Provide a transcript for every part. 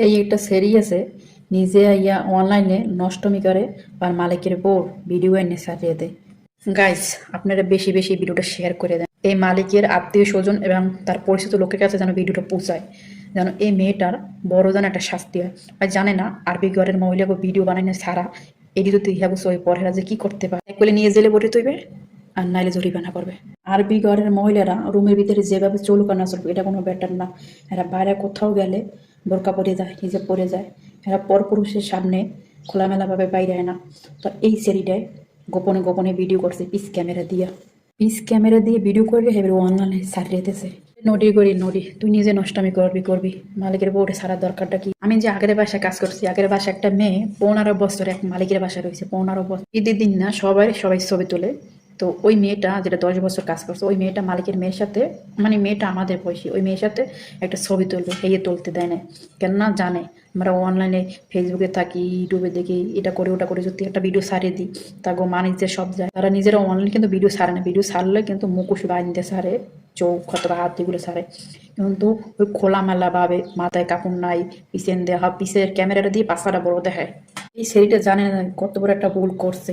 এই একটা সেরি আছে নিজে আইয়া অনলাইনে নষ্টমি করে আর মালিকের বউর ভিডিও এনে সারিয়ে দেয়। গাইস, আপনারা বেশি বেশি ভিডিওটা শেয়ার করে দেন, এই মালিকের আত্মীয় স্বজন এবং তার পরিচিত লোকের কাছে যেন ভিডিওটা পৌঁছায়, যেন এই মেয়েটার বড় যেন একটা শাস্তি হয়। আর জানে না আরবি ঘরের মহিলাকে ভিডিও বানাইনে সারা এটি যদি ইহা বুঝো ওই পরেরা যে কি করতে পারে, বলে নিয়ে জেলে ভরে তৈবে আর নাইলে জরিমানা করবে। আরবি ঘরের মহিলারা রুমের ভিতরে যেভাবে চলুক আর না চলুক এটা কোনো ব্যাটার না। এরা বাইরে কোথাও গেলে বোরকা পরে যায়, নিজে পরে যায়। এরা পরপুরুষের সামনে খোলামেলাভাবে বাইরে হয় না। তো এই সেরিটায় গোপনে গোপনে ভিডিও করছে পিস ক্যামেরা দিয়ে ভিডিও করে হেবে অনলাইনে সারিয়েতেছে। নডি করি নডি, তুই নিজে নষ্টামি করবি মালিকের বউটে সারার দরকারটা কি? আমি যে আগের বাসায় কাজ করছি, আগের বাসায় একটা মেয়ে 15 বছর এক মালিকের বাসায় রয়েছে, 15 বছর। ঈদের দিন না সবাই ছবি তোলে। তো ওই মেয়েটা যেটা 10 বছর কাজ করছে, ওই মেয়েটা মালিকের মেয়ের সাথে, মানে মেয়েটা আমাদের বয়সী, ওই মেয়ের সাথে একটা ছবি তুলবে, হেয়ে তুলতে দেয় না। কেননা জানে আমরা অনলাইনে ফেসবুকে থাকি, ইউটিউবে দেখি, এটা করে ওটা করে যদি একটা ভিডিও সারিয়ে দিই তা গো মানিজে সব যায়। তারা নিজেরা অনলাইনে কিন্তু ভিডিও সারে না, ভিডিও সারলে কিন্তু মুখোশ বাঁধতে সারে, চোখ খতরা হাত এগুলো সারে। কিন্তু ওই খোলামেলা ভাবে মাথায় কাপড় নাই, পিছন দেওয়া পিছের ক্যামেরাটা দিয়ে পাশাটা বড় দেখায়। এই সেরিটা জানে না কত বড় একটা ভুল করছে।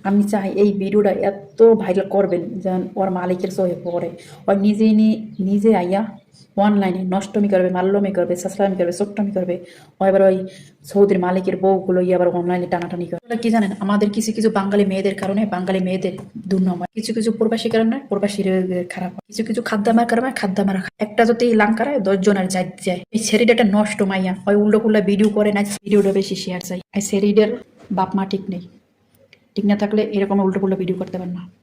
আমি চাই এই ভিডিওটা এত ভাইরাল করবেন যেন ওর মালিকের চোখে পড়ে। ওর নিজে আইয়া অনলাইনে নষ্টমি করবে, মাল্যমি করবে, সাসলামি করবে, চোট্টামি করবে। ও এবার ওই সৌদির মালিকের বউগুলো আবার অনলাইনে টানাটানি করে। কি জানেন, আমাদের কিছু কিছু বাঙালি মেয়েদের কারণে বাঙালি মেয়েদের দুর্নাম হয়, কিছু কিছু প্রবাসী কারণে প্রবাসীর খারাপ হয়, কিছু কিছু খাদ্যামার কারণে খাদ্যামার একটা যদি লাঙ্কারায় 10 জনের যায়। এই ছেড়িটা নষ্ট মাইয়া ওই উল্টো কুল্লা ভিডিও করে না, ভিডিওটা বেশি শেয়ার চাই। এই ছেড়িটার বাপ মা ঠিক নেই, ঠিক না থাকলে এরকম উল্টো পুল্টো ভিডিও করতে পারে না।